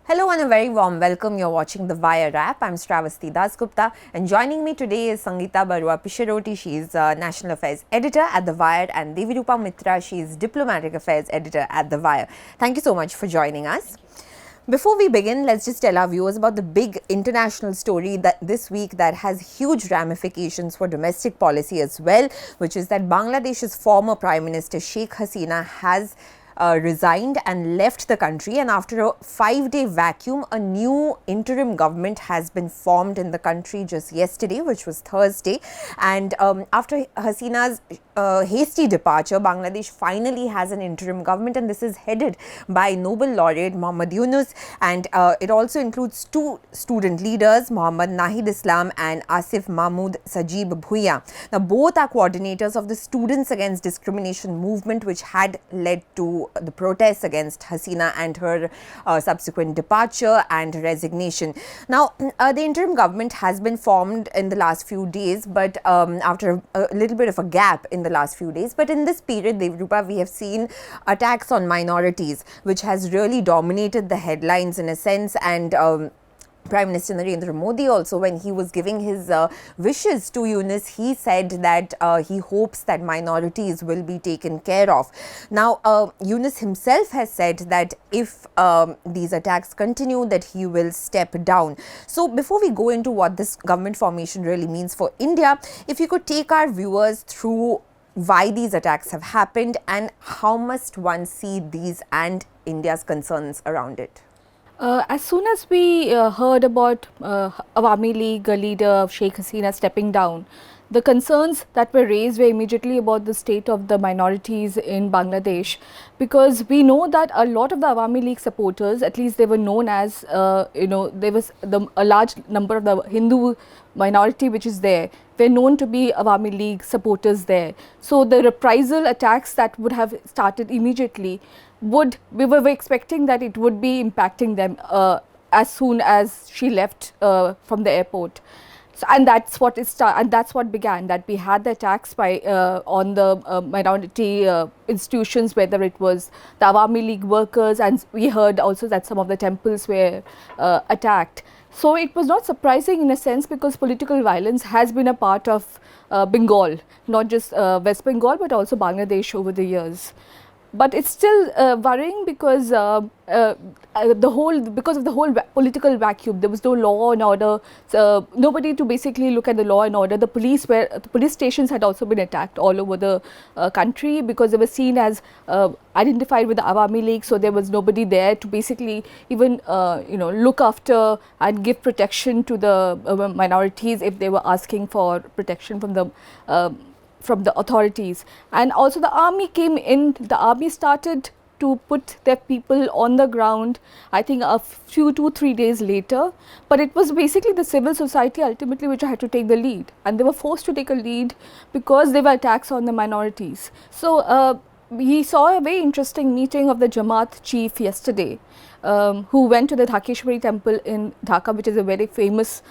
Hello and a very warm welcome. You're watching The Wire app. I'm Shravasti Dasgupta and joining me today is Sangeeta Barua Pisharoti. She's National Affairs Editor at The Wire, and Devirupa Mitra. She's Diplomatic Affairs Editor at The Wire. Thank you so much for joining us. Before we begin, let's just tell our viewers about the big international story that this week that has huge ramifications for domestic policy as well, which is that Bangladesh's former Prime Minister Sheikh Hasina has resigned and left the country, and after a 5-day vacuum, a new interim government has been formed in the country just yesterday, which was Thursday. And after Hasina's hasty departure, Bangladesh finally has an interim government, and this is headed by Nobel laureate Muhammad Yunus, and it also includes two student leaders, Muhammad Nahid Islam and Asif Mahmood Sajib Bhuiya. Now, both are coordinators of the Students Against Discrimination movement, which had led to the protests against Hasina and her subsequent departure and resignation. Now, the interim government has been formed in the last few days, but after a little bit of a gap in the last few days. But in this period, Devrupa, we have seen attacks on minorities, which has really dominated the headlines in a sense. And Prime Minister Narendra Modi also, when he was giving his wishes to Yunus, he said that he hopes that minorities will be taken care of. Now, Yunus himself has said that if these attacks continue, that he will step down. So, before we go into what this government formation really means for India, if you could take our viewers through why these attacks have happened and how must one see these and India's concerns around it. As soon as we heard about Awami League leader Sheikh Hasina stepping down, the concerns that were raised were immediately about the state of the minorities in Bangladesh, because we know that a lot of the Awami League supporters, at least they were known as, there was a large number of the Hindu minority which is there, were known to be Awami League supporters there. So the reprisal attacks that would have started immediately we were expecting that it would be impacting them as soon as she left from the airport. So, and that's what began, that we had the attacks by on the minority institutions, whether it was the Awami League workers, and we heard also that some of the temples were attacked. So it was not surprising in a sense, because political violence has been a part of Bengal, not just West Bengal but also Bangladesh over the years. But it's still worrying because because of the whole political vacuum. There was no law and order, so nobody to basically look at the law and order. The police stations had also been attacked all over the country, because they were seen as identified with the Awami League, so there was nobody there to basically even look after and give protection to the minorities if they were asking for protection from the authorities. And also the army came in, the army started to put their people on the ground, I think a few 2-3 days later, but it was basically the civil society ultimately which had to take the lead, and they were forced to take a lead because there were attacks on the minorities. So we saw a very interesting meeting of the Jamaat chief yesterday, who went to the Dhakeshwari temple in Dhaka, which is a very famous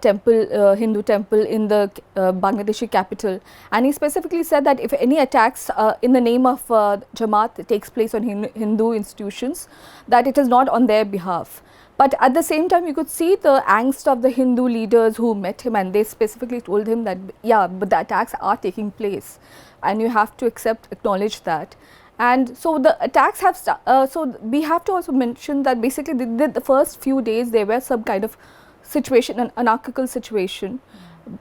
temple, Hindu temple in the Bangladeshi capital. And he specifically said that if any attacks in the name of Jamaat takes place on Hindu institutions, that it is not on their behalf. But at the same time, you could see the angst of the Hindu leaders who met him, and they specifically told him that, yeah, but the attacks are taking place and you have to acknowledge that. And so the attacks have, so we have to also mention that basically the first few days there were some kind of situation, an anarchical situation.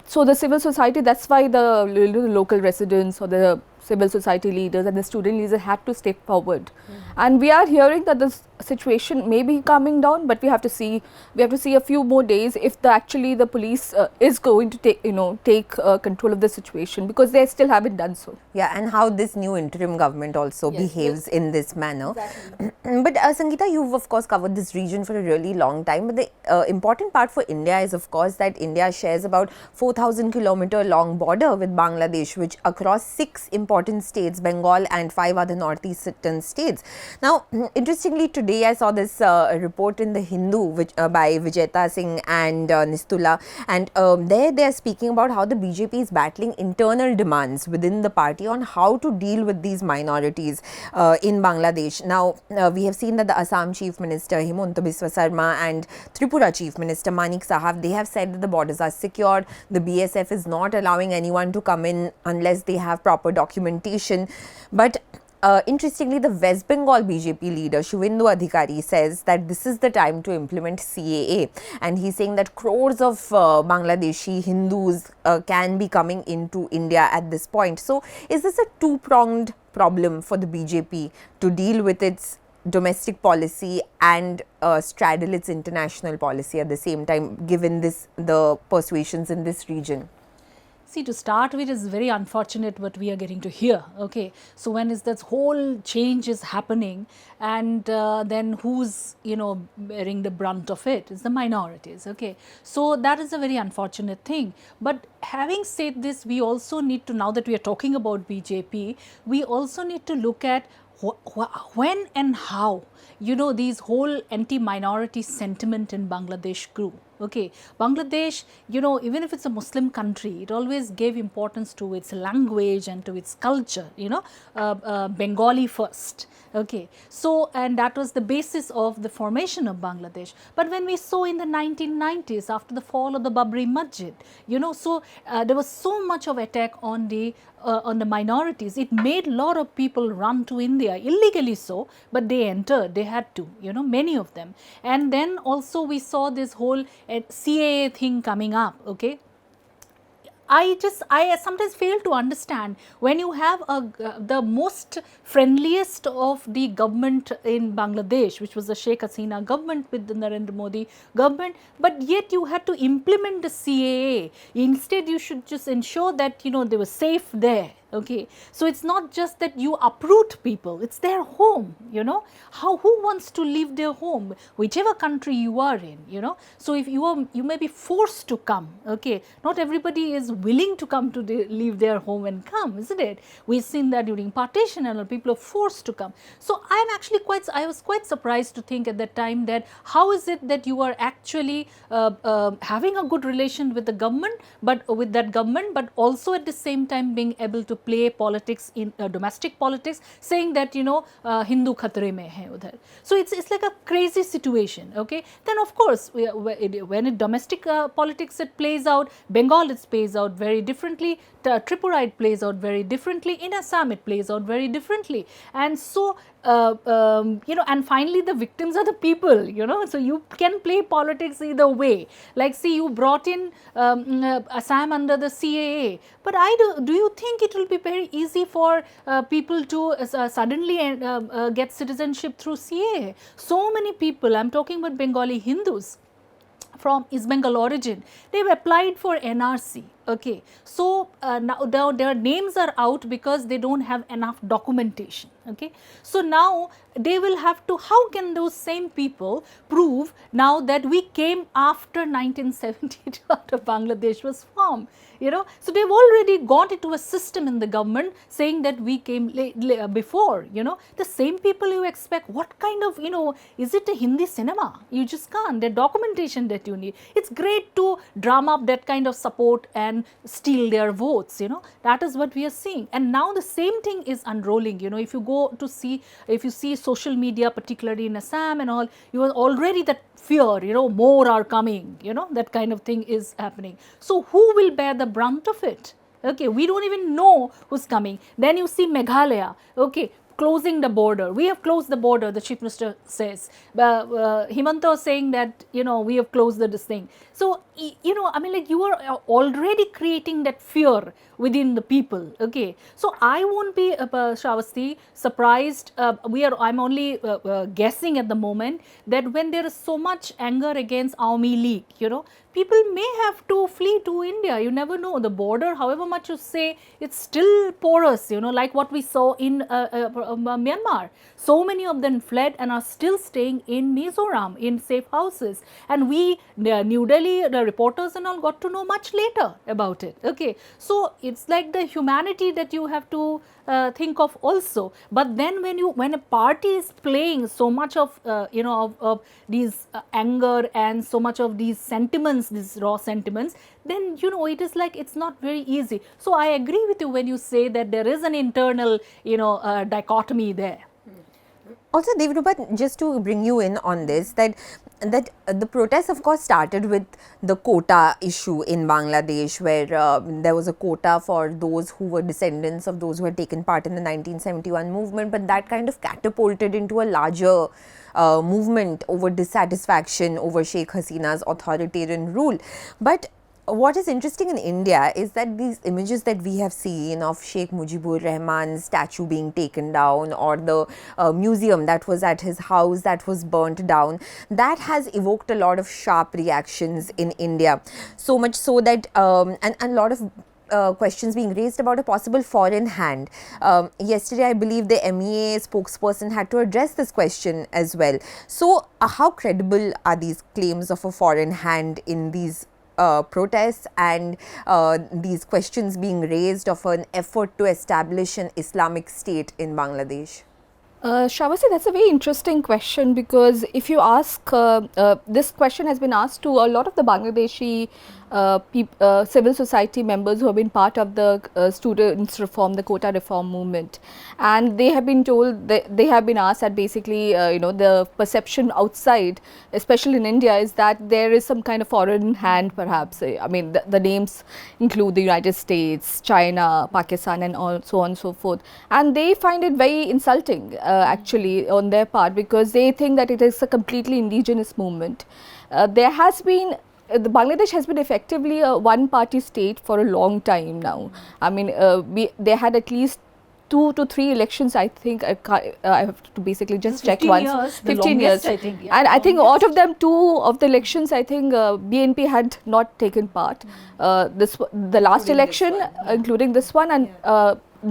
So the civil society, that's why the local residents or the civil society leaders and the student leaders had to step forward. And we are hearing that the situation may be calming down, but we have to see a few more days if actually the police is going to take control of the situation, because they still haven't done so. Yeah, and how this new interim government also behaves in this manner. Exactly. But Sangeeta, you've of course covered this region for a really long time, but the important part for India is of course that India shares about 4,000 kilometer long border with Bangladesh, which across 6 important important states, Bengal and 5 other northeastern states. Now, interestingly, today I saw this report in the Hindu by Vijeta Singh and Nistula, and there they are speaking about how the BJP is battling internal demands within the party on how to deal with these minorities in Bangladesh. Now, we have seen that the Assam Chief Minister Himanta Biswa Sarma and Tripura Chief Minister Manik Sahab, they have said that the borders are secured. The BSF is not allowing anyone to come in unless they have proper documentation. But interestingly, the West Bengal BJP leader Shubhendu Adhikari says that this is the time to implement CAA, and he's saying that crores of Bangladeshi Hindus can be coming into India at this point. So, is this a two-pronged problem for the BJP to deal with its domestic policy and straddle its international policy at the same time, given the persuasions in this region? See, to start with, it's very unfortunate what we are getting to hear. Okay, so when is this whole change is happening, and then who's bearing the brunt of it? It's the minorities. Okay, so that is a very unfortunate thing. But having said this, we also need to, now that we are talking about BJP, we also need to look at when and how these whole anti-minority sentiment in Bangladesh grew. Okay, Bangladesh, even if it's a Muslim country, it always gave importance to its language and to its culture, Bengali first. Okay, so, and that was the basis of the formation of Bangladesh. But when we saw in the 1990s, after the fall of the Babri Masjid, so there was so much of attack on the minorities. It made a lot of people run to India, illegally so, but they entered, they had to, many of them. And then also we saw this whole CAA thing coming up. Okay, I sometimes fail to understand, when you have the most friendliest of the government in Bangladesh, which was the Sheikh Hasina government with the Narendra Modi government, but yet you had to implement the CAA. Instead, you should just ensure that they were safe there. Okay, so it's not just that you uproot people, it's their home, who wants to leave their home, whichever country you are in, so if you may be forced to come. Okay, not everybody is willing to come to leave their home and come, isn't it? We've seen that during partition, and people are forced to come. So I was quite surprised to think at that time that how is it that you are actually having a good relation with the government, but also at the same time being able to play politics in domestic politics, saying that Hindu khatre mein hai udhar. So it's like a crazy situation. Okay, then of course when in domestic politics it plays out, Bengal it plays out very differently, Tripura it plays out very differently, in Assam it plays out very differently, and so and finally the victims are the people, so you can play politics either way. Like, see, you brought in Assam under the CAA, but do you think it will be very easy for people to suddenly get citizenship through CAA? So many people, I'm talking about Bengali Hindus from East Bengal origin, they've applied for NRC. Okay, so now their names are out because they don't have enough documentation. Okay, so now they will have to, how can those same people prove now that we came after 1972 after Bangladesh was formed? So they've already got into a system in the government saying that we came before, the same people you expect, what kind of, is it a Hindi cinema? You just can't. The documentation that you need. It's great to drum up that kind of support and steal their votes, that is what we are seeing. And now the same thing is unrolling. If you go to see, if you see social media, particularly in Assam and all, you are already that fear, more are coming, that kind of thing is happening. So who will bear the brunt of it? Okay, we don't even know who's coming. Then you see Meghalaya, okay, closing the border. We have closed the border, the Chief Minister says. Himanta is saying that, we have closed this thing. So, you are already creating that fear within the people. Okay, so I won't be, Shravasti, surprised. I'm only guessing at the moment that when there is so much anger against Awami League, people may have to flee to India. You never know. The border, however much you say, it's still porous, like what we saw in Myanmar. So many of them fled and are still staying in Mizoram in safe houses. And we, New Delhi, media reporters and all got to know much later about it. Okay, so it's like the humanity that you have to think of also. But then when a party is playing so much of of these anger and so much of these sentiments, these raw sentiments, then it is like it's not very easy. So I agree with you when you say that there is an internal dichotomy there. Also, Devirupa, just to bring you in on this, that the protests of course started with the quota issue in Bangladesh, where there was a quota for those who were descendants of those who had taken part in the 1971 movement, but that kind of catapulted into a larger movement over dissatisfaction over Sheikh Hasina's authoritarian rule. But what is interesting in India is that these images that we have seen of Sheikh Mujibur Rahman's statue being taken down, or the museum that was at his house that was burnt down, that has evoked a lot of sharp reactions in India. So much so that and a lot of questions being raised about a possible foreign hand. Yesterday, I believe the MEA spokesperson had to address this question as well. So, how credible are these claims of a foreign hand in these protests and these questions being raised of an effort to establish an Islamic state in Bangladesh? Shravasti, that's a very interesting question, because if you ask, this question has been asked to a lot of the Bangladeshi civil society members who have been part of the students reform, the quota reform movement, and they have been told, they have been asked that basically the perception outside, especially in India, is that there is some kind of foreign hand perhaps. I mean the names include the United States, China, Pakistan and all, so on and so forth, and they find it very insulting actually on their part, because they think that it is a completely indigenous movement. There has been Bangladesh has been effectively a one-party state for a long time now. I mean, they had at least 2 to 3 elections, I think. I have to basically just check once. 15 years, I think. Yeah, and I think out of them, 2 of the elections, I think BNP had not taken part. The last election, including this one, and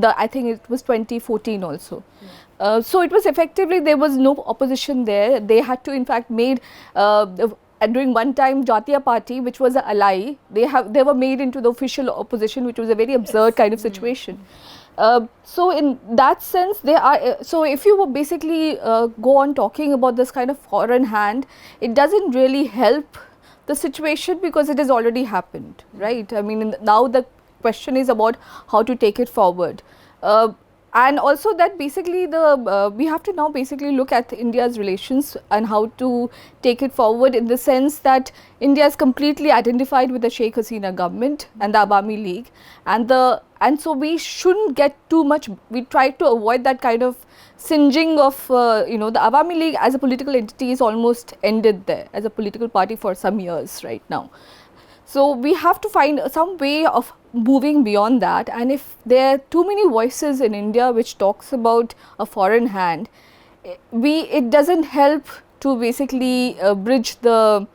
I think it was 2014 also. So it was effectively, there was no opposition there. They had to in fact made during one time Jatiya Party, which was an ally, they were made into the official opposition, which was a very absurd kind of situation. So in that sense, they are. So if you basically go on talking about this kind of foreign hand, it doesn't really help the situation, because it has already happened, right? I mean, now the question is about how to take it forward. And also that basically we have to now basically look at India's relations and how to take it forward, in the sense that India is completely identified with the Sheikh Hasina government and the Awami League, and so we shouldn't get too much. We try to avoid that kind of singeing of the Awami League as a political entity is almost ended there as a political party for some years right now. So we have to find some way of moving beyond that, and if there are too many voices in India which talks about a foreign hand, it doesn't help to basically bridge the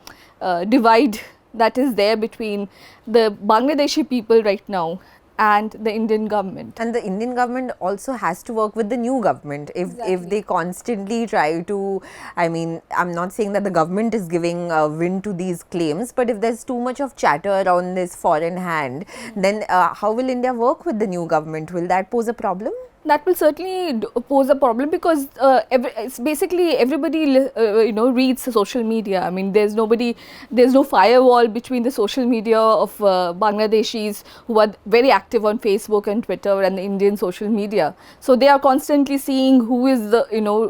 divide that is there between the Bangladeshi people right now and the Indian government. And the Indian government also has to work with the new government. If they constantly try to, I mean, I'm not saying that the government is giving wind to these claims, but if there's too much of chatter around this foreign hand, then how will India work with the new government? Will that pose a problem? That will certainly pose a problem, because it's basically everybody reads social media. I mean, there's no firewall between the social media of Bangladeshis who are very active on Facebook and Twitter and the Indian social media. So they are constantly seeing who is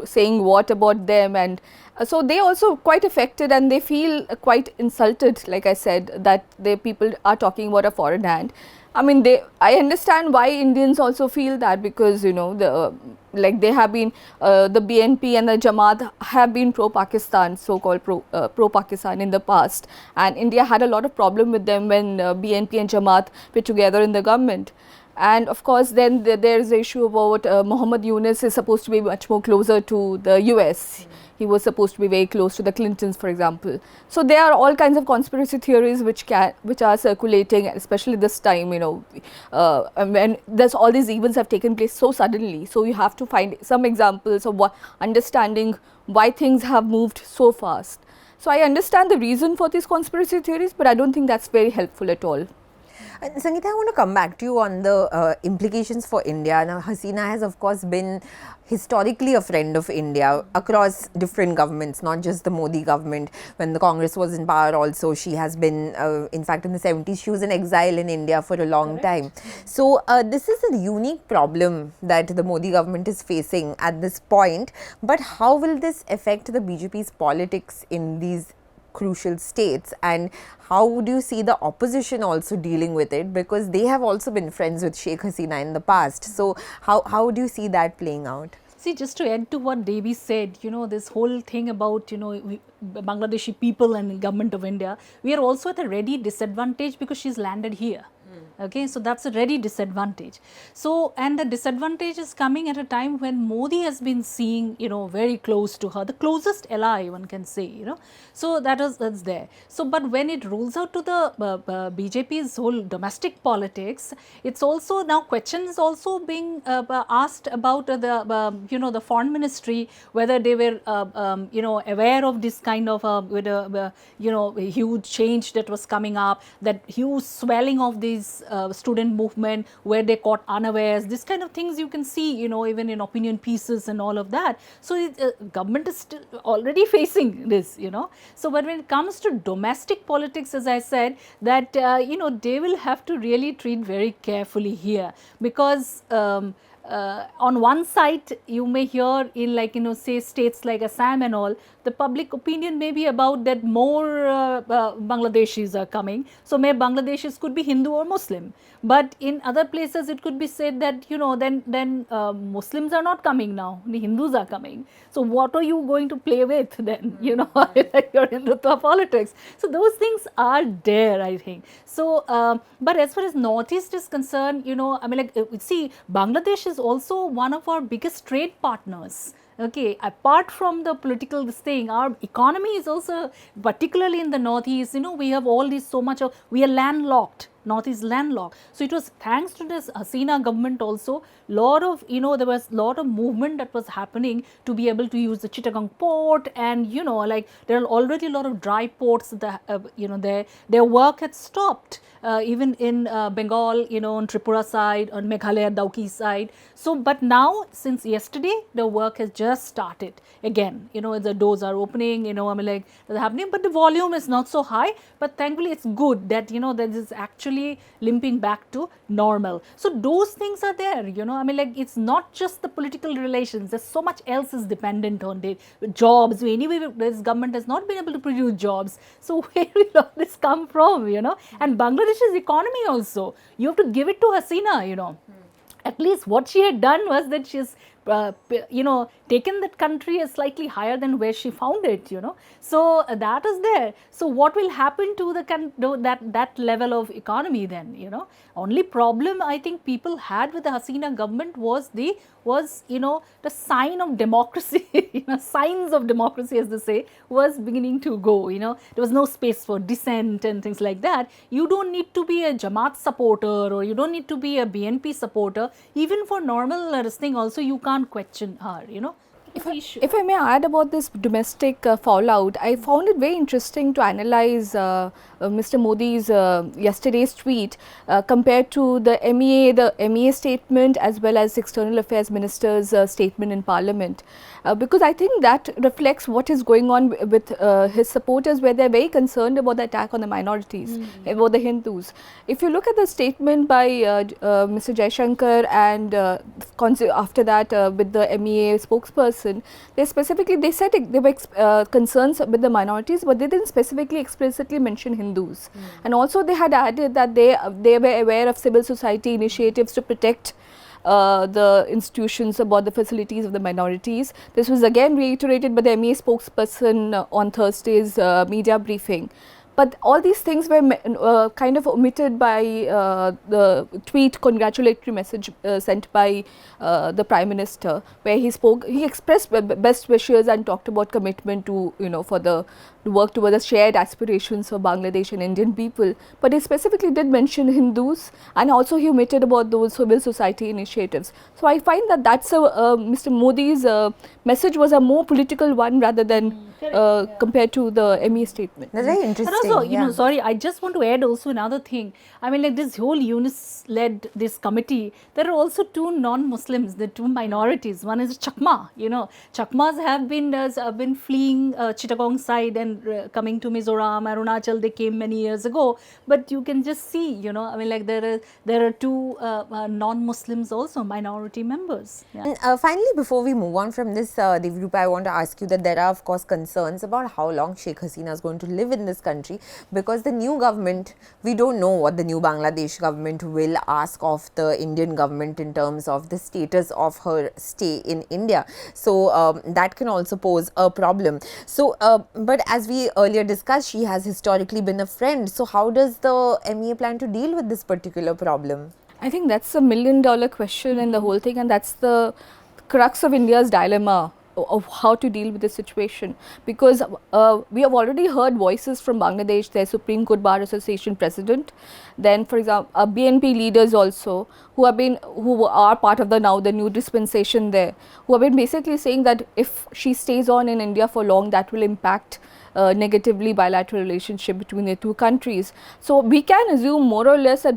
saying what about them, and so they also quite affected, and they feel quite insulted, like I said, that the people are talking about a foreign hand. I mean, I understand why Indians also feel that, because they have been the BNP and the Jamaat have been pro-Pakistan, so-called pro-Pakistan in the past, and India had a lot of problem with them when BNP and Jamaat were together in the government. And of course, then there is the issue about Muhammad Yunus is supposed to be much more closer to the US. He was supposed to be very close to the Clintons, for example. So there are all kinds of conspiracy theories which are circulating, especially this time, when there's all these events have taken place so suddenly. So you have to find some examples of understanding why things have moved so fast. So I understand the reason for these conspiracy theories, but I don't think that's very helpful at all. Sangeeta, I want to come back to you on the implications for India. Now, Hasina has, of course, been historically a friend of India across different governments, not just the Modi government. When the Congress was in power also, she has been, in fact, in the 70s, she was in exile in India for a long time. So, this is a unique problem that the Modi government is facing at this point. But how will this affect the BJP's politics in these crucial states, and how do you see the opposition also dealing with it, because they have also been friends with Sheikh Hasina in the past? So how do you see that playing out? See, just to add to what Devi said, this whole thing about, Bangladeshi people and government of India, we are also at a ready disadvantage because she's landed here. Okay, so that's a ready disadvantage. So, and the disadvantage is coming at a time when Modi has been seeing, very close to her, the closest ally, one can say, So that's there. So, but when it rolls out to the BJP's whole domestic politics, it's also now questions also being asked about the foreign ministry, whether they were, aware of this kind of, huge change that was coming up, that huge swelling of these student movement, where they caught unawares, this kind of things you can see, even in opinion pieces and all of that. So, government is still already facing this, So, but when it comes to domestic politics, as I said, that, they will have to really treat very carefully here, because on one side, you may hear in say states like Assam and all, the public opinion may be about that more Bangladeshis are coming. So, may Bangladeshis could be Hindu or Muslim. But in other places, it could be said that, then Muslims are not coming now, the Hindus are coming. So, what are you going to play with then, you're in the politics. So, those things are there, I think. So, but as far as Northeast is concerned, see, Bangladesh is also one of our biggest trade partners. Okay, apart from the political this thing, our economy is also, particularly in the Northeast, we have all this so much of, we are landlocked. North is landlocked. So, it was thanks to this Hasina government also, lot of, there was lot of movement that was happening to be able to use the Chittagong port, and, there are already a lot of dry ports that, their work had stopped, even in Bengal, on Tripura side, on Meghalaya, Dauki side. So, but now, since yesterday, the work has just started again, the doors are opening, that's happening, but the volume is not so high, but thankfully, it's good that, that is actually limping back to normal. So, those things are there, it's not just the political relations, there's so much else is dependent on it. Jobs, anyway, this government has not been able to produce jobs. So, where will all this come from, and Bangladesh's economy also, you have to give it to Hasina, At least what she had done was that she's taken that country as slightly higher than where she found it, So, that is there. So, what will happen to that level of economy then, Only problem I think people had with the Hasina government was the sign of democracy, signs of democracy, as they say, was beginning to go, There was no space for dissent and things like that. You don't need to be a Jamaat supporter, or you don't need to be a BNP supporter. Even for normal thing also, you can't question her, If I may add about this domestic fallout, I found it very interesting to analyze Mr. Modi's yesterday's tweet compared to the MEA statement as well as External Affairs Minister's statement in Parliament. Because I think that reflects what is going on with his supporters, where they are very concerned about the attack on the minorities, about the Hindus. If you look at the statement by Mr. Jaishankar and after that with the MEA spokesperson, they said they were concerns with the minorities, but they didn't specifically explicitly mention Hindus. And also they had added that they were aware of civil society initiatives to protect the institutions, about the facilities of the minorities. This was again reiterated by the MEA spokesperson on Thursday's media briefing. But all these things were kind of omitted by the tweet congratulatory message sent by the Prime Minister, where he expressed best wishes and talked about commitment to, for the work towards the shared aspirations for Bangladesh and Indian people. But he specifically did mention Hindus, and also he omitted about those civil society initiatives. So I find that that's Mr. Modi's message was a more political one rather than compared to the MEA statement. That's very interesting. And also, you know, sorry, I just want to add also another thing. I mean, like this whole Yunus led this committee, there are also two non-Muslims, the two minorities. One is Chakma, you know. Chakmas have been fleeing Chittagong side and coming to Mizoram, Arunachal, they came many years ago. But you can just see, you know, I mean, like there are two non-Muslims also, minority members. Yeah. And finally, before we move on from this, Devirupa, I want to ask you that there are, of course, concerns about how long Sheikh Hasina is going to live in this country, because the new government, we don't know what the new Bangladesh government will ask of the Indian government in terms of the status of her stay in India. So that can also pose a problem. So, but as we earlier discussed, she has historically been a friend. So how does the MEA plan to deal with this particular problem? I think that's a $1 million question in the whole thing, and that's the crux of India's dilemma of how to deal with this situation, because we have already heard voices from Bangladesh, their Supreme Court Bar Association president, then for example BNP leaders also, who are part of the new dispensation there, who have been basically saying that if she stays on in India for long, that will impact negatively bilateral relationship between the two countries. So we can assume more or less that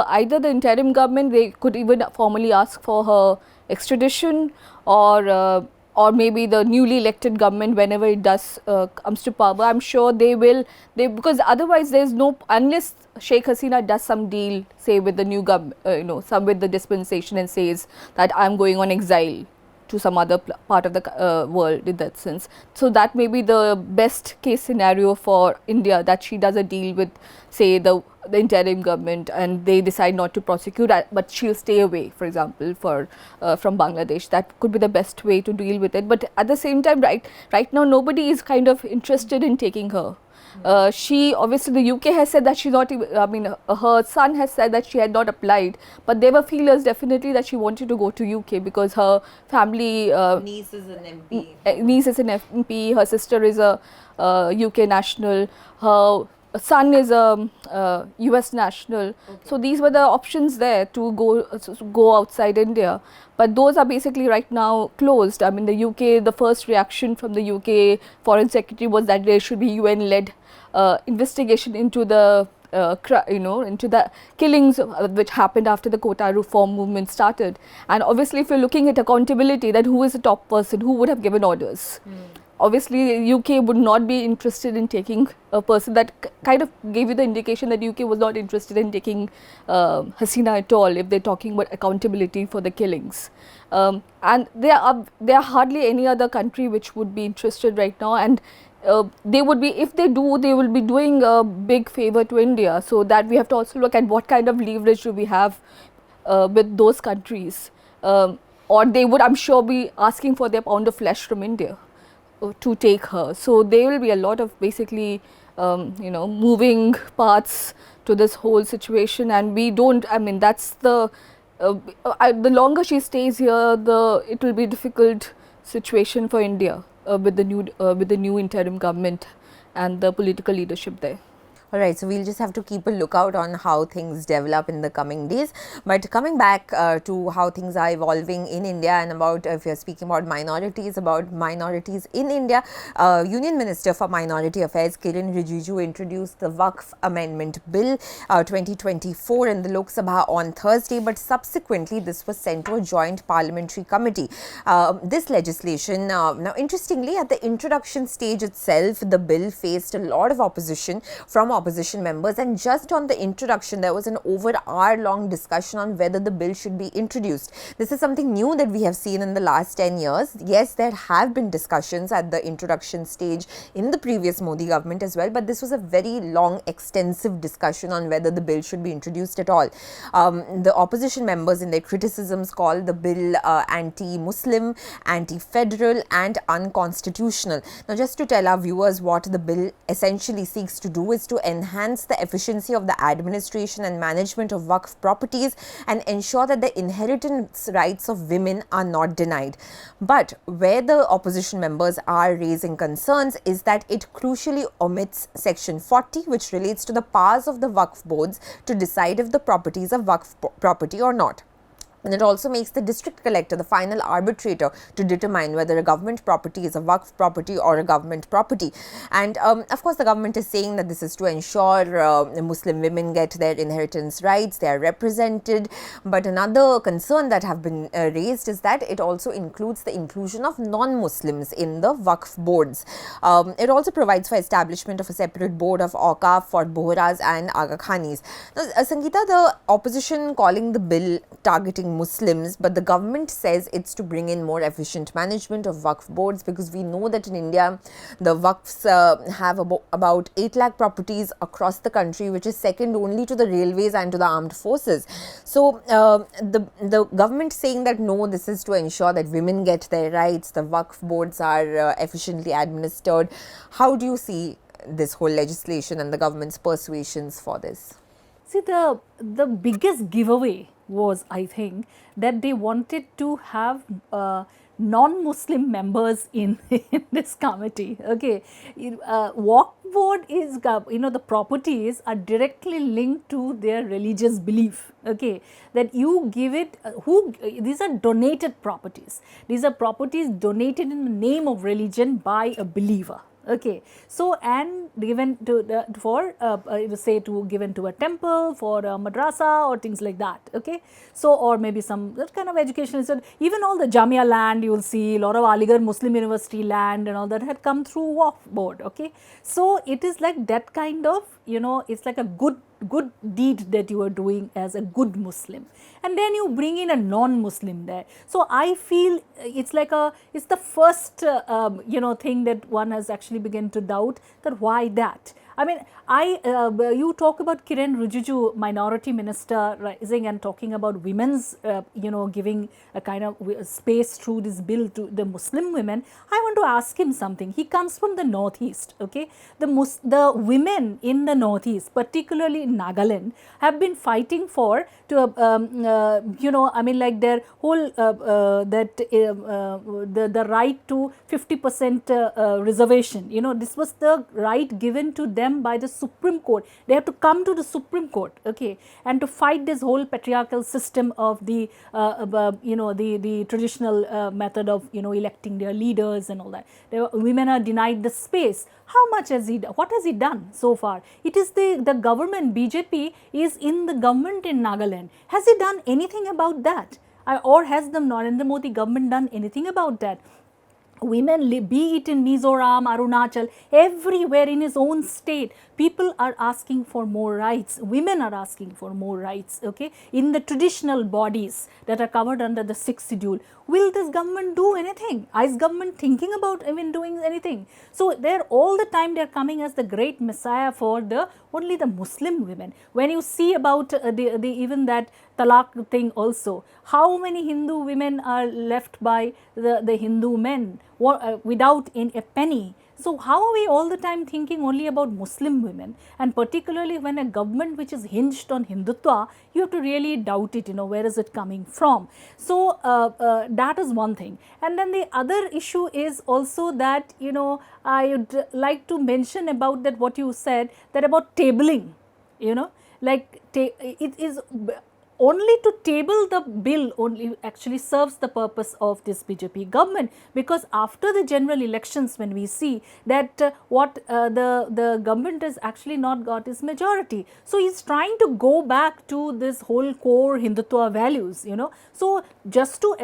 either the interim government, they could even formally ask for her extradition, or maybe the newly elected government, whenever it does comes to power, I'm sure they will, because otherwise there's no, unless Sheikh Hasina does some deal, say with the new government, some with the dispensation, and says that I'm going on exile to some other part of the world in that sense. So that may be the best case scenario for India, that she does a deal with, say, the interim government, and they decide not to prosecute, but she'll stay away, for example, from Bangladesh. That could be the best way to deal with it. But at the same time, right now, nobody is kind of interested in taking her. She, obviously, the UK has said that she's not, her son has said that she had not applied, but there were feelers definitely that she wanted to go to UK because her family, Niece is an MP. Her sister is a UK national, her son is a US national. Okay. So these were the options there to go outside India, but those are basically right now closed. I mean, the UK, the first reaction from the UK Foreign Secretary was that there should be UN-led investigation into the into the killings which happened after the quota reform movement started. And obviously, if you're looking at accountability, that who is the top person, who would have given orders? Obviously, UK would not be interested in taking a person. That kind of gave you the indication that UK was not interested in taking Hasina at all, if they're talking about accountability for the killings. And there are hardly any other country which would be interested right now, and they would be, if they do, they will be doing a big favor to India. So that we have to also look at what kind of leverage do we have with those countries, or they would, I'm sure, be asking for their pound of flesh from India to take her. So there will be a lot of basically moving parts to this whole situation, and we don't, I mean, that's the longer she stays here, it will be a difficult situation for India with the new interim government and the political leadership there. Alright, so we'll just have to keep a lookout on how things develop in the coming days. But coming back to how things are evolving in India, and about, if you're speaking about minorities in India, Union Minister for Minority Affairs Kiren Rijiju introduced the Waqf Amendment Bill 2024 in the Lok Sabha on Thursday, but subsequently this was sent to a joint parliamentary committee. This legislation, now interestingly, at the introduction stage itself, the bill faced a lot of opposition from opposition members, and just on the introduction there was an over hour-long discussion on whether the bill should be introduced. This is something new that we have seen in the last 10 years. Yes, there have been discussions at the introduction stage in the previous Modi government as well, but this was a very long, extensive discussion on whether the bill should be introduced at all. The opposition members in their criticisms called the bill anti-Muslim, anti-federal and unconstitutional. Now, just to tell our viewers what the bill essentially seeks to do is to enhance the efficiency of the administration and management of Waqf properties and ensure that the inheritance rights of women are not denied. But where the opposition members are raising concerns is that it crucially omits Section 40, which relates to the powers of the Waqf boards to decide if the property is a Waqf property or not. And it also makes the district collector the final arbitrator to determine whether a government property is a Waqf property or a government property. And of course, the government is saying that this is to ensure Muslim women get their inheritance rights, they are represented. But another concern that have been raised is that it also includes the inclusion of non-Muslims in the Waqf boards. It also provides for establishment of a separate board of Awqaf for Bohras and Aga Khanis. Now, Sangeeta, the opposition calling the bill targeting Muslims, but the government says it's to bring in more efficient management of Waqf boards, because we know that in India the Waqfs have about 8 lakh properties across the country, which is second only to the railways and to the armed forces. So the government saying that no, this is to ensure that women get their rights, the Waqf boards are efficiently administered. How do you see this whole legislation and the government's persuasions for this? See, the biggest giveaway was, I think, that they wanted to have non-Muslim members in this committee. Okay, Waqf board is, the properties are directly linked to their religious belief. Okay, that you give it, these are donated properties. These are properties donated in the name of religion by a believer. Okay, so and given to given to a temple, for a madrasa or things like that. Okay, so or maybe some that kind of educational. So even all the Jamia land, you will see a lot of Aligarh Muslim University land and all that had come through Waqf board. Okay, so it is like that kind of, it's like a good deed that you are doing as a good Muslim, and then you bring in a non-Muslim there. So I feel it's like it's the first thing that one has actually begun to doubt that why that. I mean, you talk about Kiren Rijiju, minority minister, rising and talking about women's, giving a kind of space through this bill to the Muslim women. I want to ask him something. He comes from the northeast, okay? The women in the northeast, particularly in Nagaland, have been fighting for their whole the right to 50% reservation. This was the right given to them by the Supreme Court. They have to come to the Supreme Court, okay, and to fight this whole patriarchal system of the the traditional method of electing their leaders and all that. Women are denied the space. How much has he done? What has he done so far? It is the government. BJP is in the government in Nagaland. Has he done anything about that? Or has the Narendra Modi government done anything about that? Women, be it in Mizoram, Arunachal, everywhere in his own state, people are asking for more rights. Women are asking for more rights, okay, in the traditional bodies that are covered under the 6th schedule. Will this government do anything? Is government thinking about even doing anything? So they're all the time they're coming as the great messiah for only the Muslim women. When you see about even that talaq thing also, how many Hindu women are left by the Hindu men without a penny? So how are we all the time thinking only about Muslim women? And particularly when a government which is hinged on Hindutva, you have to really doubt it, where is it coming from? So that is one thing. And then the other issue is also that, I would like to mention about that what you said, that about tabling, it is only to table the bill only actually serves the purpose of this BJP government, because after the general elections, when we see that what the government has actually not got is majority. So he's trying to go back to this whole core Hindutva values, So just to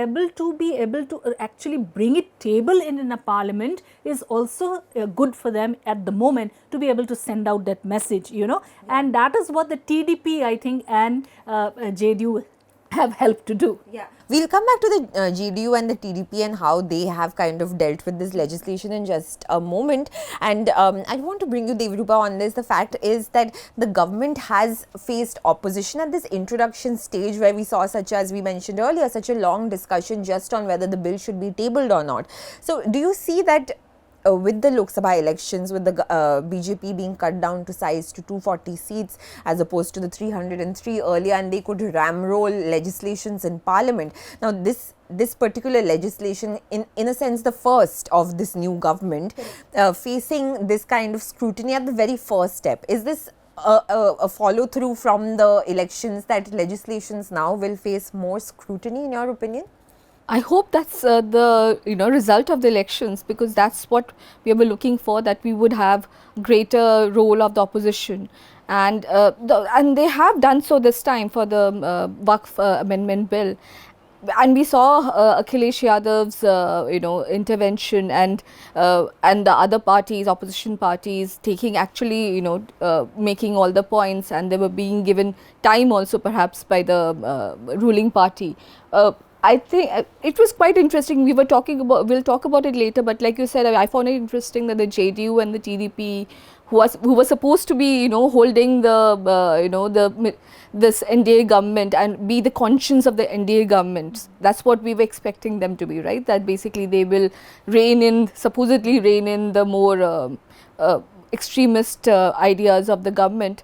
be able to actually bring it table in a parliament is also good for them at the moment to be able to send out that message, and that is what the TDP, I think, and JDU have helped to do. Yeah, we'll come back to the JDU and the TDP and how they have kind of dealt with this legislation in just a moment. And I want to bring you, Devirupa, on this. The fact is that the government has faced opposition at this introduction stage, where we saw, such as we mentioned earlier, such a long discussion just on whether the bill should be tabled or not. So do you see that with the Lok Sabha elections, with the BJP being cut down to size to 240 seats as opposed to the 303 earlier, and they could ramroll legislations in Parliament. Now, this particular legislation, in a sense, the first of this new government, facing this kind of scrutiny at the very first step. Is this a follow through from the elections, that legislations now will face more scrutiny, in your opinion? I hope that's the result of the elections, because that's what we were looking for, that we would have greater role of the opposition, and and they have done so this time for the Waqf Amendment Bill. And we saw Akhilesh Yadav's intervention, and the other parties, opposition parties, taking actually making all the points, and they were being given time also perhaps by the ruling party. I think it was quite interesting. We'll talk about it later, but like you said, I found it interesting that the JDU and the TDP, who were supposed to be holding the this NDA government and be the conscience of the NDA government. That's what we were expecting them to be, right? That basically they will supposedly rein in the more extremist ideas of the government.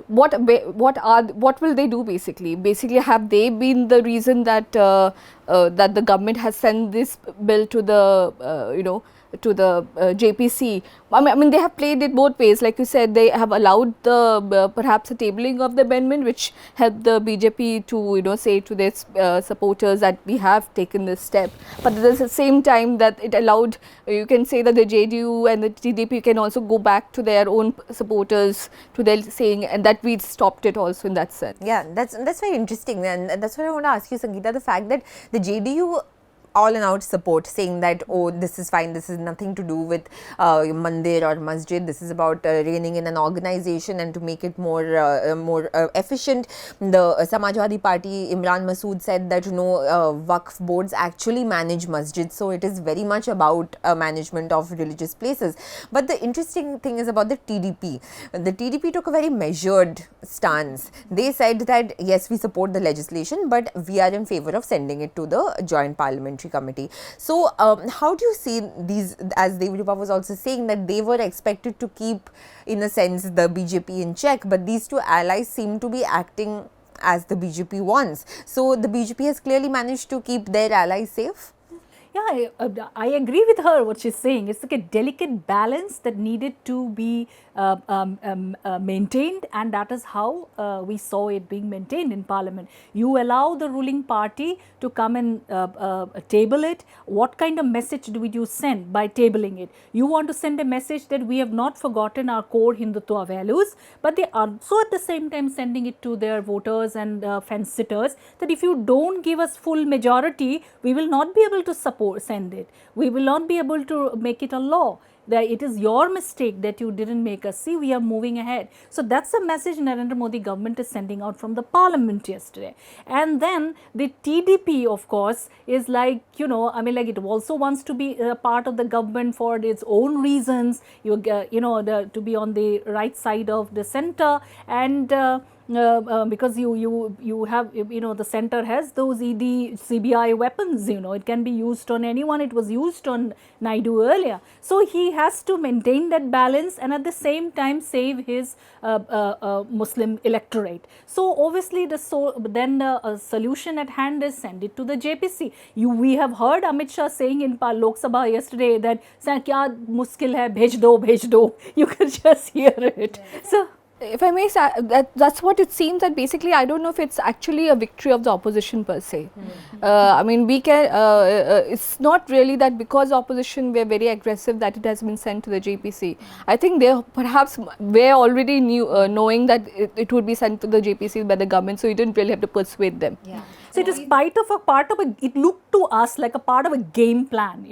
What will they do basically? Basically, have they been the reason that that the government has sent this bill to the to the JPC? I mean, they have played it both ways. Like you said, they have allowed the perhaps a tabling of the amendment, which helped the BJP to say to their supporters that we have taken this step. But at the same time, that it allowed, you can say that the JDU and the TDP can also go back to their own supporters, to their saying, and that we stopped it also in that sense. Yeah, that's very interesting, and that's what I want to ask you, Sangeeta. The fact that the JDU all in out support, saying that, oh, this is fine, this is nothing to do with mandir or masjid, this is about reigning in an organization and to make it more efficient. The Samajwadi Party, Imran Masood, said that Waqf boards actually manage masjids, so it is very much about management of religious places. But the interesting thing is about the TDP. The TDP took a very measured stance. They said that yes, we support the legislation, but we are in favor of sending it to the Joint Parliamentary Committee. So, how do you see these, as Devirupa was also saying, that they were expected to keep, in a sense, the BJP in check, but these two allies seem to be acting as the BJP wants. So, the BJP has clearly managed to keep their allies safe? Yeah, I agree with her what she's saying. It's like a delicate balance that needed to be maintained, and that is how we saw it being maintained in Parliament. You allow the ruling party to come and table it. What kind of message do you send by tabling it? You want to send a message that we have not forgotten our core Hindutva values, but they are also at the same time sending it to their voters and fence sitters that if you don't give us full majority, we will not be able to send it. We will not be able to make it a law. That it is your mistake that you didn't make us see, we are moving ahead. So that's the message Narendra Modi government is sending out from the Parliament yesterday. And then the TDP, of course, is like, I mean, like, it also wants to be a part of the government for its own reasons, to be on the right side of the center, and because you have, the center has those ED, CBI weapons, it can be used on anyone. It was used on Naidu earlier. So he has to maintain that balance and at the same time save his Muslim electorate. So obviously then the solution at hand is send it to the JPC. We have heard Amit Shah saying in Lok Sabha yesterday that kya muskil hai, bhej do. You can just hear it. So if I may say, that's what it seems, that basically I don't know if it's actually a victory of the opposition per se. I mean, we can, it's not really that because opposition were very aggressive that it has been sent to the JPC. I think they perhaps were already knowing that it would be sent to the JPC by the government, so you didn't really have to persuade them. Yeah. So it is it looked to us like a part of a game plan,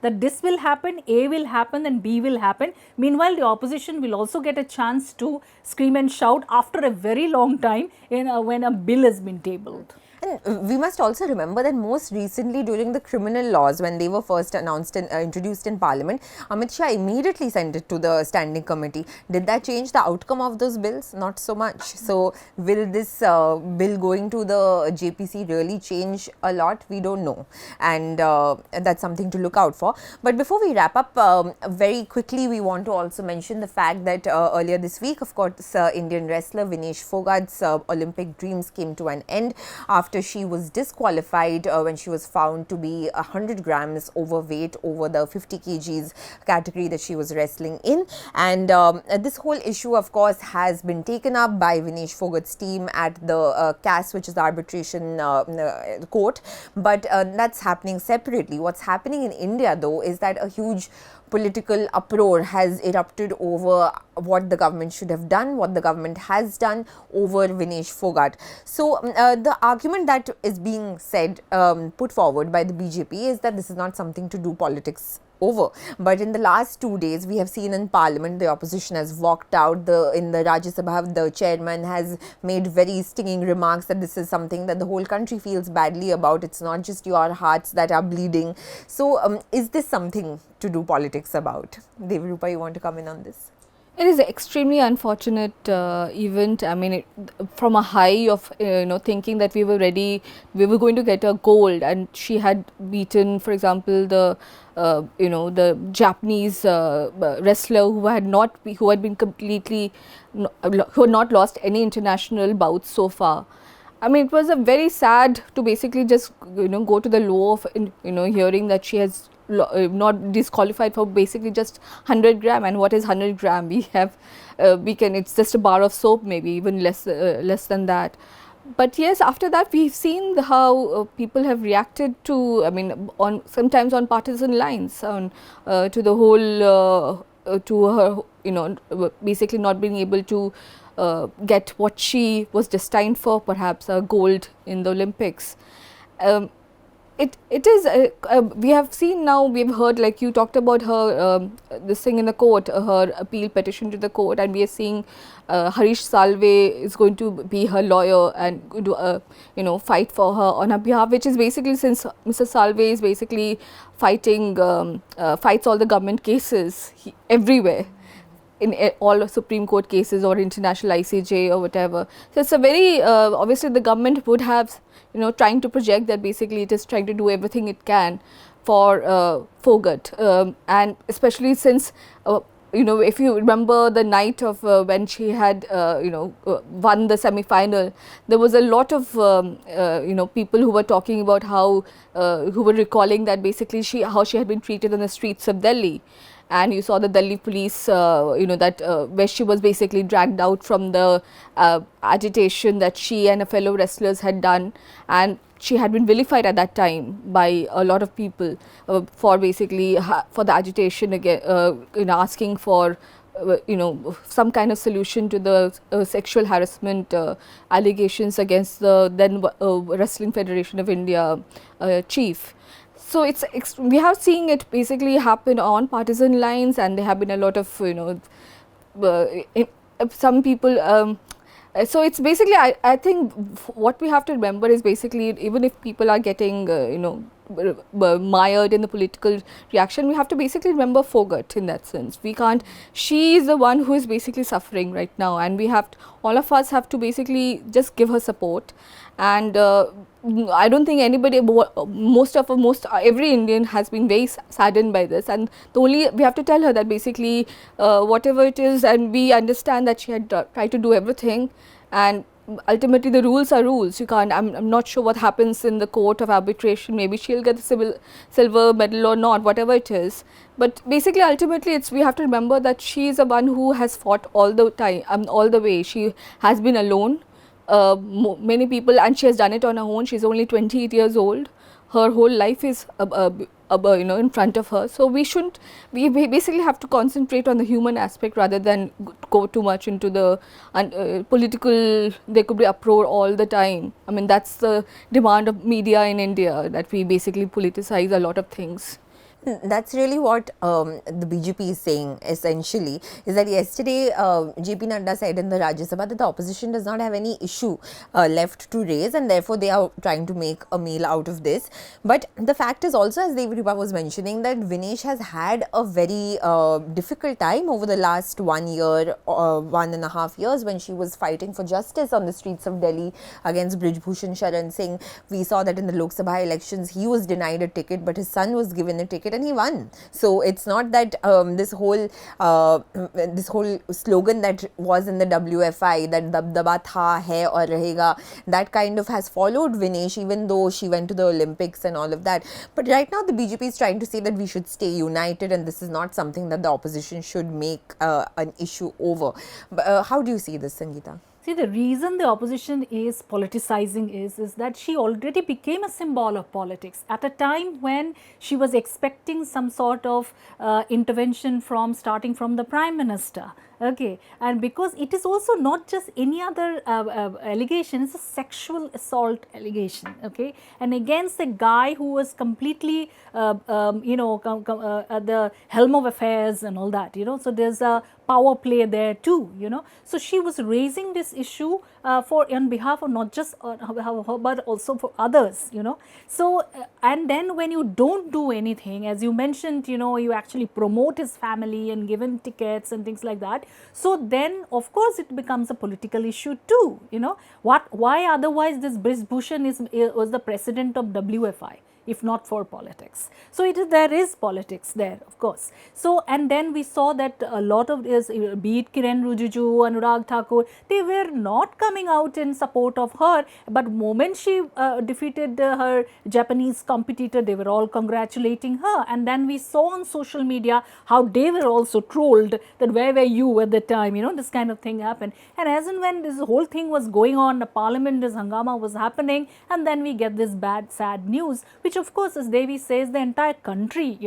that this will happen, A will happen and B will happen. Meanwhile, the opposition will also get a chance to scream and shout after a very long time when a bill has been tabled. And we must also remember that most recently during the criminal laws, when they were first announced and introduced in Parliament, Amit Shah immediately sent it to the standing committee. Did that change the outcome of those bills? Not so much. So will this bill going to the JPC really change a lot? We don't know, and that's something to look out for. But before we wrap up, very quickly we want to also mention the fact that earlier this week, of course, Indian wrestler Vinesh Phogat's Olympic dreams came to an end after she was disqualified when she was found to be 100 grams overweight over the 50 kgs category that she was wrestling in. And this whole issue, of course, has been taken up by Vinesh Phogat's team at the CAS, which is the arbitration court, but that's happening separately. What's happening in India, though, is that a huge political uproar has erupted over what the government should have done, what the government has done over Vinesh Phogat. So the argument that is being said, put forward by the BJP, is that this is not something to do politics over. But in the last 2 days, we have seen in Parliament the opposition has walked out. In the Rajya Sabha, the chairman has made very stinging remarks that this is something that the whole country feels badly about. It's not just your hearts that are bleeding. So is this something to do politics about? Devirupa, you want to come in on this? It is an extremely unfortunate event. I mean, from a high of thinking that we were ready, we were going to get a gold, and she had beaten, for example, the the Japanese wrestler who had been completely who had not lost any international bouts so far. I mean, it was a very sad to basically just go to the low of hearing that she has not disqualified for basically just 100 gram. And what is 100 gram? We have it's just a bar of soap, maybe even less than that. But yes, after that we've seen how people have reacted to, I mean, sometimes on partisan lines, on to the whole to her basically not being able to get what she was destined for, perhaps a gold in the Olympics. It is we have seen now, we've heard, like you talked about her this thing in the court, her appeal petition to the court, and we are seeing Harish Salve is going to be her lawyer and going to fight for her on her behalf, which is basically, since Mr. Salve is basically fighting fights all the government cases everywhere, in all Supreme Court cases or international ICJ or whatever. So it's a very obviously the government would have trying to project that basically it is trying to do everything it can for Phogat, and especially since if you remember the night of when she had won the semi-final, there was a lot of people who were talking about how who were recalling that basically how she had been treated on the streets of Delhi. And you saw the Delhi police, that where she was basically dragged out from the agitation that she and her fellow wrestlers had done, and she had been vilified at that time by a lot of people for basically for the agitation again, asking for some kind of solution to the sexual harassment allegations against the then Wrestling Federation of India chief. So we have seen it basically happen on partisan lines, and there have been a lot of some people. So it's basically, I think what we have to remember is basically, even if people are getting mired in the political reaction, we have to basically remember Phogat in that sense. We can't. She is the one who is basically suffering right now, and we have all of us have to basically just give her support. And I don't think anybody, every Indian has been very saddened by this, and we have to tell her that basically whatever it is, and we understand that she had tried to do everything, and ultimately the rules are rules. You can't. I'm not sure what happens in the court of arbitration. Maybe she'll get the silver medal or not, whatever it is. But basically, ultimately, we have to remember that she is the one who has fought all the time, all the way. She has been alone. Many people, and she has done it on her own. She's only 28 years old. Her whole life is in front of her. So we basically have to concentrate on the human aspect rather than go too much into the political. There could be uproar all the time. I mean, that's the demand of media in India, that we basically politicize a lot of things. That's really what the BJP is saying essentially, is that yesterday JP Nadda said in the Rajya Sabha that the opposition does not have any issue left to raise, and therefore they are trying to make a meal out of this. But the fact is also, as Devi was mentioning, that Vinesh has had a very difficult time over the last 1 year, 1.5 years, when she was fighting for justice on the streets of Delhi against Brij Bhushan Sharan Singh. We saw that in the Lok Sabha elections he was denied a ticket, but his son was given a ticket and he won. So it's not that this whole slogan that was in the WFI, that dabdaba tha, hai aur rahega, that kind of has followed Vinesh, even though she went to the Olympics and all of that. But right now the BJP is trying to say that we should stay united, and this is not something that the opposition should make an issue over. How do you see this, Sangeeta? See, the reason the opposition is politicizing is that she already became a symbol of politics at a time when she was expecting some sort of intervention from starting from the Prime Minister. Okay, and because it is also not just any other allegation, it's a sexual assault allegation, okay, and against a guy who was completely, at the helm of affairs and all that, so there's a power play there too, So she was raising this issue on behalf of not just her, but also for others, So, and then when you don't do anything, as you mentioned, you actually promote his family and give him tickets and things like that. So then, of course, it becomes a political issue too, Why otherwise this Brij Bhushan was the president of WFI? If not for politics. So there is politics there, of course. So, and then we saw that a lot of this, be it Kiren Rijiju, Anurag Thakur, they were not coming out in support of her, but moment she defeated her Japanese competitor, they were all congratulating her. And then we saw on social media how they were also trolled, that where were you at the time, this kind of thing happened. And as and when this whole thing was going on, the parliament, this hangama was happening, and then we get this bad, sad news, which of course, as Devi says, the entire country,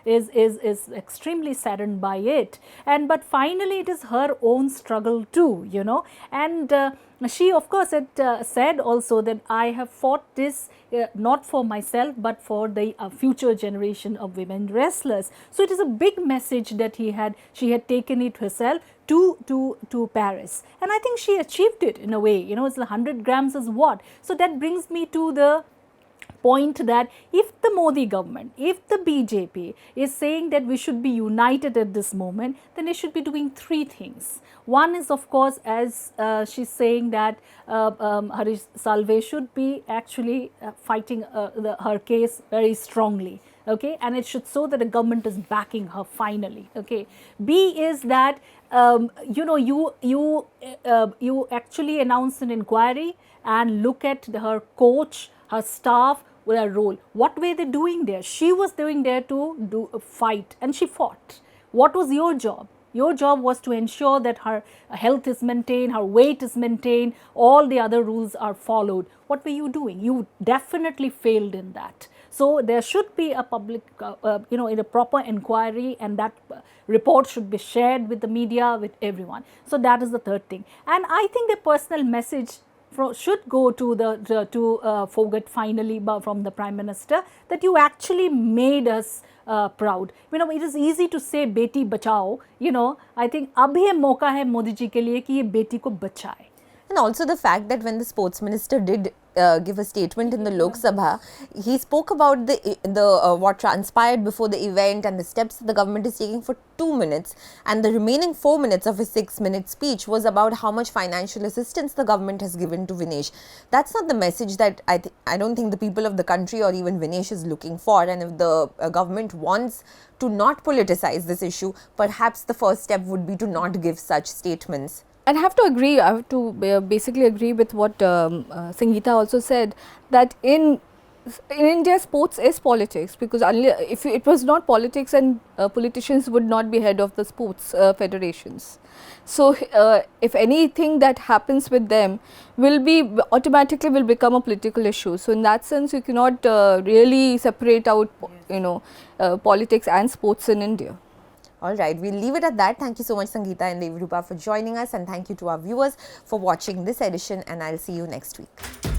is extremely saddened by it. And but finally, it is her own struggle too, and she of course had said also that I have fought this not for myself, but for the future generation of women wrestlers. So it is a big message that she had taken it herself to Paris, and I think she achieved it in a way. It's 100 grams is what. So that brings me to the point that if the Modi government, if the BJP is saying that we should be united at this moment, then they should be doing three things. One is, of course, as she's saying that Harish Salve should be actually fighting her case very strongly. Okay, and it should show that the government is backing her finally. Okay, B is that you actually announce an inquiry and look at her coach, her staff, with her role. What were they doing there? She was doing there to fight, and she fought. What was your job? Your job was to ensure that her health is maintained, her weight is maintained, all the other rules are followed. What were you doing? You definitely failed in that. So there should be a public, in a proper inquiry, and that report should be shared with the media, with everyone. So that is the third thing. And I think the personal message should go to Phogat finally from the Prime Minister, that you actually made us proud. It is easy to say beti bachao, I think ab ye mauka hai Modi ji ke liye ki ye beti ko bachaye. And also the fact that when the sports minister did give a statement in the Lok Sabha, he spoke about the what transpired before the event and the steps that the government is taking for 2 minutes, and the remaining 4 minutes of his 6-minute speech was about how much financial assistance the government has given to Vinesh. That's not the message that I don't think the people of the country or even Vinesh is looking for. And if the government wants to not politicize this issue, perhaps the first step would be to not give such statements. And I have to basically agree with what Sangeeta also said, that in India, sports is politics, because if it was not politics, and politicians would not be head of the sports federations. So if anything that happens with them will automatically become a political issue. So in that sense, you cannot really separate out, politics and sports in India. All right, we'll leave it at that. Thank you so much, Sangeeta and Devi for joining us, and thank you to our viewers for watching this edition, and I'll see you next week.